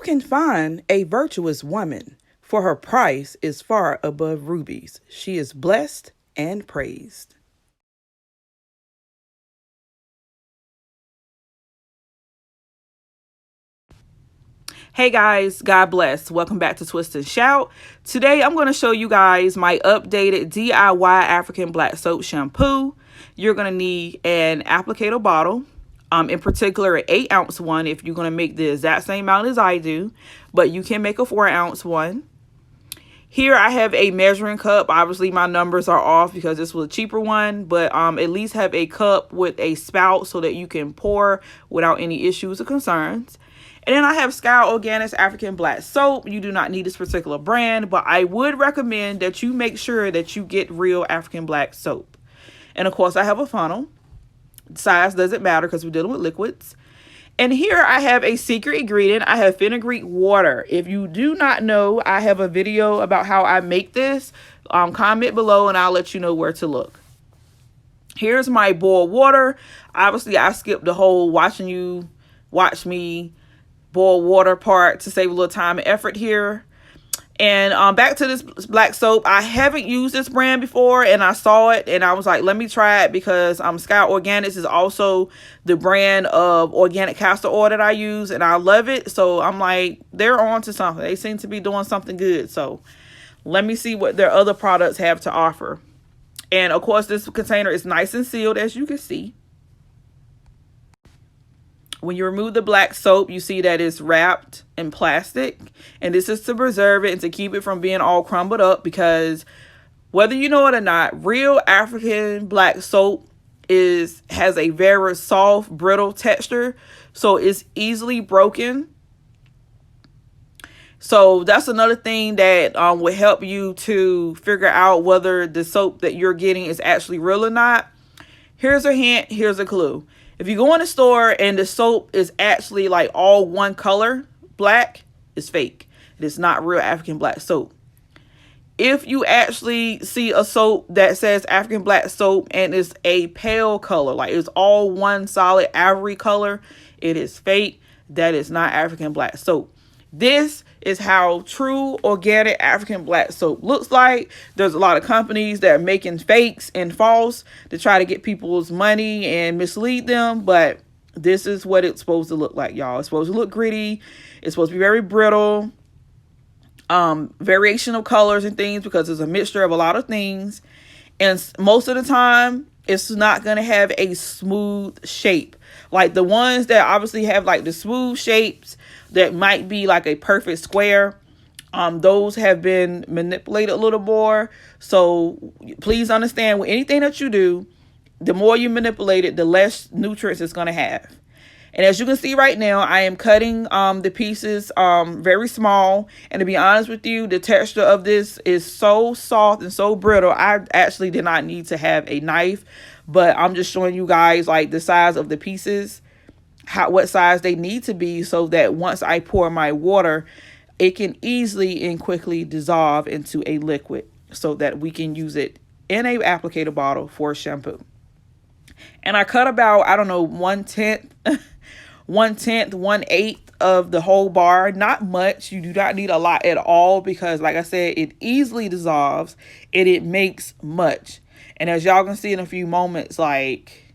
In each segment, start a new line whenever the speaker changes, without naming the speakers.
can find a virtuous woman, for her price is far above rubies. She is blessed and praised. Hey guys, God bless. Welcome back to Twist and Shout. Today I'm going to show you guys my updated DIY African Black Soap Shampoo. You're going to need an applicator bottle, in particular an 8-ounce one if you're going to make the exact same amount as I do, but you can make a 4-ounce one. Here I have a measuring cup. Obviously my numbers are off because this was a cheaper one, but at least have a cup with a spout so that you can pour without any issues or concerns. And then I have Sky Organics African Black Soap. You do not need this particular brand, but I would recommend that you make sure that you get real African Black soap. And of course I have a funnel. Size doesn't matter because we're dealing with liquids. And here I have a secret ingredient. I have fenugreek water. If you do not know, I have a video about how I make this. Comment below and I'll let you know where to look. Here's my boiled water. Obviously, I skipped the whole watching you watch me boil water part to save a little time and effort here. And back to this black soap. I haven't used this brand before and I saw it and I was like, let me try it because Sky Organics is also the brand of organic castor oil that I use and I love it. So I'm like, they're on to something. They seem to be doing something good. So let me see what their other products have to offer. And of course, this container is nice and sealed, as you can see. When you remove the black soap, you see that it's wrapped in plastic. And this is to preserve it and to keep it from being all crumbled up, because whether you know it or not, real African black soap has a very soft, brittle texture. So it's easily broken. So that's another thing that will help you to figure out whether the soap that you're getting is actually real or not. Here's a hint. Here's a clue. If you go in the store and the soap is actually like all one color, black, it's fake. It is not real African black soap. If you actually see a soap that says African black soap and it's a pale color, like it's all one solid ivory color, it is fake. That is not African black soap. This is how true organic African black soap looks like. There's a lot of companies that are making fakes and false to try to get people's money and mislead them. But this is what it's supposed to look like, y'all. It's supposed to look gritty. It's supposed to be very brittle. Variation of colors and things because it's a mixture of a lot of things. And most of the time, it's not going to have a smooth shape. Like the ones that obviously have like the smooth shapes that might be like a perfect square. Those have been manipulated a little more. So please understand, with anything that you do, the more you manipulate it, the less nutrients it's going to have. And as you can see right now, I am cutting the pieces very small. And to be honest with you, the texture of this is so soft and so brittle. I actually did not need to have a knife, but I'm just showing you guys like the size of the pieces, what size they need to be, so that once I pour my water, it can easily and quickly dissolve into a liquid so that we can use it in a applicator bottle for shampoo. And I cut about, I don't know, 1/10, 1/8 of the whole bar. Not much. You do not need a lot at all because, like I said, it easily dissolves and it makes much. And as y'all can see in a few moments, like,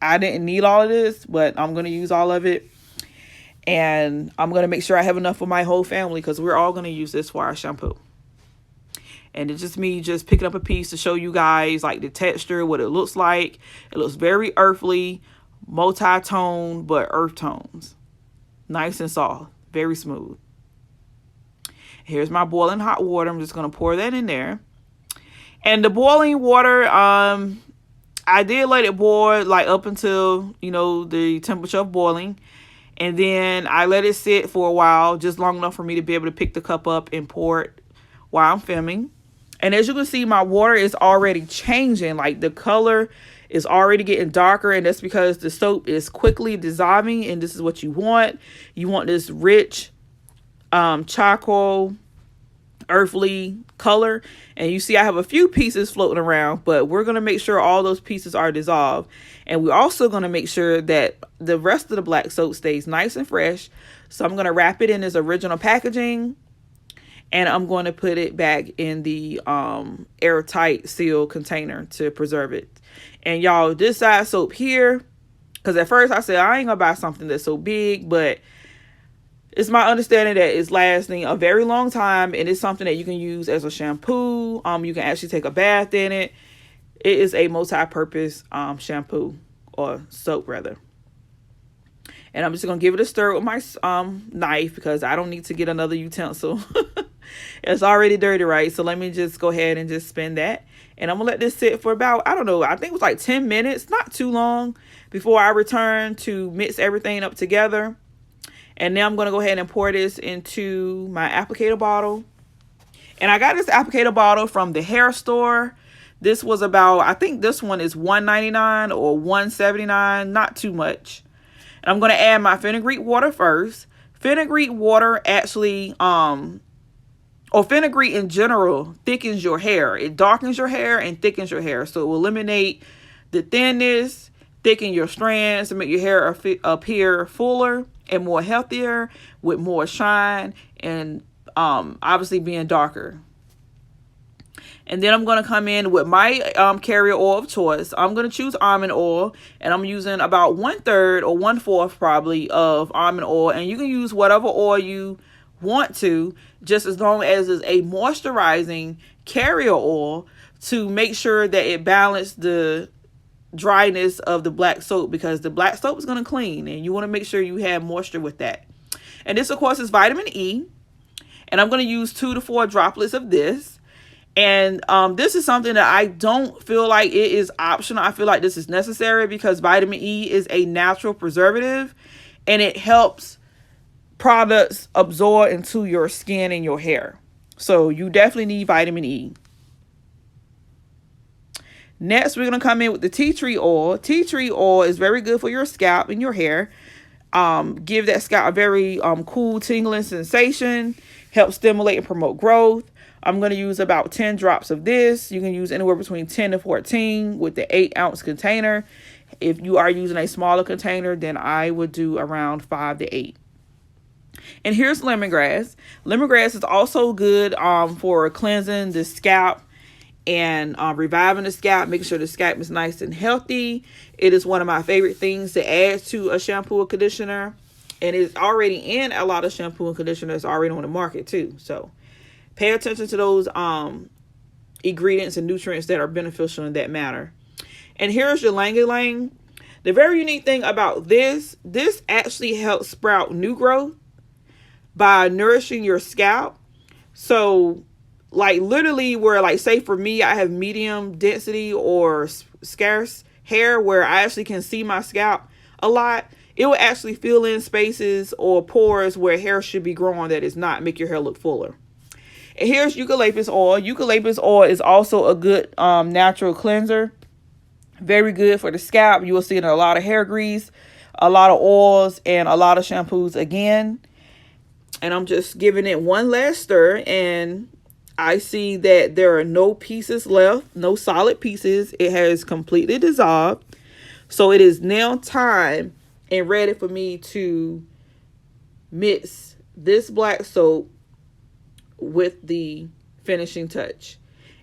I didn't need all of this, but I'm going to use all of it. And I'm going to make sure I have enough for my whole family because we're all going to use this for our shampoo. And it's just me just picking up a piece to show you guys like the texture, what it looks like. It looks very earthly, multi-tone, but earth tones. Nice and soft, very smooth. Here's my boiling hot water. I'm just going to pour that in there. And the boiling water, I did let it boil like up until, you know, the temperature of boiling. And then I let it sit for a while, just long enough for me to be able to pick the cup up and pour it while I'm filming. And as you can see, my water is already changing. Like the color is already getting darker, and that's because the soap is quickly dissolving, and this is what you want. You want this rich charcoal, earthly color. And you see I have a few pieces floating around, but we're going to make sure all those pieces are dissolved. And we're also going to make sure that the rest of the black soap stays nice and fresh So I'm going to wrap it in its original packaging, and I'm going to put it back in the airtight sealed container to preserve it. And y'all, this size soap here, because at first I said I ain't gonna buy something that's so big, but it's my understanding that it's lasting a very long time, and it's something that you can use as a shampoo. You can actually take a bath in it. It is a multi-purpose shampoo, or soap rather. And I'm just gonna give it a stir with my knife, because I don't need to get another utensil. It's already dirty, right? So let me just go ahead and just spin that. And I'm gonna let this sit for about, I don't know, I think it was like 10 minutes, not too long, before I return to mix everything up together. And now I'm gonna go ahead and pour this into my applicator bottle. And I got this applicator bottle from the hair store. This was about, I think this one is $1.99 or $1.79, not too much. And I'm gonna add my fenugreek water first. Fenugreek water actually, or fenugreek in general, thickens your hair. It darkens your hair and thickens your hair. So it will eliminate the thinness, thicken your strands, and make your hair appear fuller and more healthier, with more shine, and obviously being darker. And then I'm going to come in with my carrier oil of choice. I'm going to choose almond oil, and I'm using about 1/3 or 1/4 probably of almond oil. And you can use whatever oil you want to, just as long as it's a moisturizing carrier oil, to make sure that it balances the dryness of the black soap, because the black soap is going to clean, and you want to make sure you have moisture with that. And this, of course, is vitamin E, and I'm going to use 2 to 4 droplets of this. And this is something that I don't feel like it is optional. I feel like this is necessary, because vitamin E is a natural preservative, and it helps products absorb into your skin and your hair. So you definitely need vitamin E. Next, we're going to come in with the tea tree oil. Tea tree oil is very good for your scalp and your hair. Give that scalp a very cool, tingling sensation. Help stimulate and promote growth. I'm going to use about 10 drops of this. You can use anywhere between 10 to 14 with the 8-ounce container. If you are using a smaller container, then I would do around 5 to 8. And here's lemongrass. Lemongrass is also good for cleansing the scalp and reviving the scalp, making sure the scalp is nice and healthy. It is one of my favorite things to add to a shampoo or conditioner, and it's already in a lot of shampoo and conditioners already on the market too. So pay attention to those ingredients and nutrients that are beneficial in that matter. And here's your Lang Lang. The very unique thing about this actually helps sprout new growth by nourishing your scalp. So like literally, where like, say for me, I have medium density or scarce hair, where I actually can see my scalp a lot, it will actually fill in spaces or pores where hair should be growing that is not, make your hair look fuller. And here's eucalyptus oil. Eucalyptus oil is also a good natural cleanser. Very good for the scalp. You will see it in a lot of hair grease, a lot of oils, and a lot of shampoos again. And I'm just giving it one last stir, and I see that there are no pieces left, no solid pieces. It has completely dissolved. So it is now time and ready for me to mix this black soap with the finishing touch.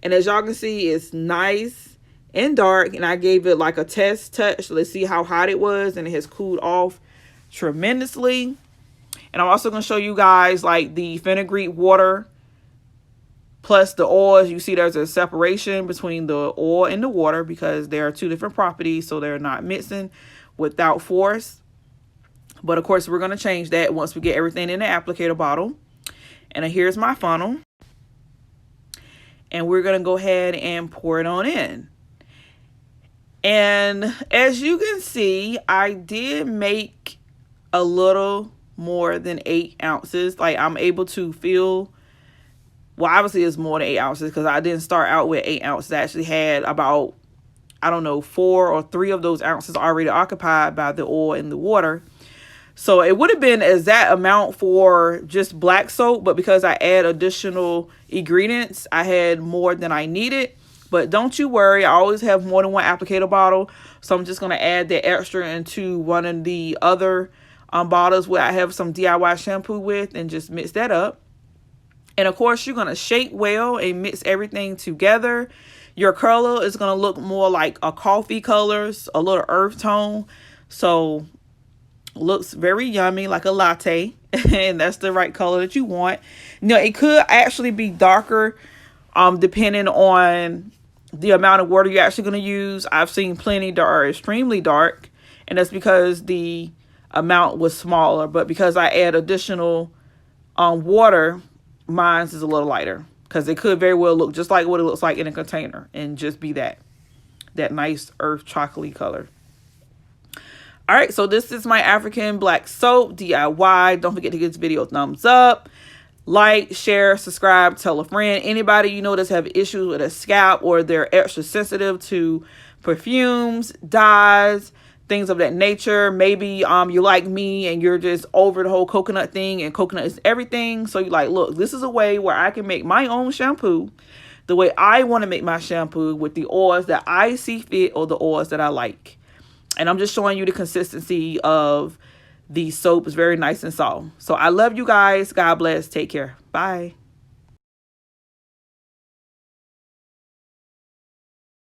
And as y'all can see, it's nice and dark, and I gave it like a test touch. Let's see how hot it was, and it has cooled off tremendously. And I'm also going to show you guys like the fenugreek water plus the oils. You see there's a separation between the oil and the water, because there are two different properties, so they're not mixing without force. But of course, we're going to change that once we get everything in the applicator bottle. And here's my funnel. And we're going to go ahead and pour it on in. And as you can see, I did make a little more than 8 ounces. Like, I'm able to feel, well, obviously it's more than 8 ounces, because I didn't start out with 8 ounces. I actually had about, I don't know, 4 or 3 of those ounces already occupied by the oil and the water. So it would have been that amount for just black soap, but because I add additional ingredients, I had more than I needed. But don't you worry, I always have more than one applicator bottle. So I'm just going to add the extra into one of the other bottles where I have some DIY shampoo with, and just mix that up. And of course, you're going to shake well and mix everything together. Your color is going to look more like a coffee colors, a little earth tone. So looks very yummy, like a latte. And that's the right color that you want. Now, it could actually be darker depending on the amount of water you're actually going to use. I've seen plenty that are extremely dark, and that's because the amount was smaller. But because I add additional water, mine is a little lighter, because it could very well look just like what it looks like in a container and just be that nice earth chocolatey color. All right, so this is my African black soap DIY. Don't forget to give this video a thumbs up. Like, share, subscribe, tell a friend. Anybody you know that's have issues with a scalp, or they're extra sensitive to perfumes, dyes, things of that nature. Maybe you like me and you're just over the whole coconut thing, and coconut is everything. So you're like, look, this is a way where I can make my own shampoo the way I want to make my shampoo, with the oils that I see fit, or the oils that I like. And I'm just showing you the consistency of the soap. Is very nice and soft. So I love you guys. God bless. Take care. Bye.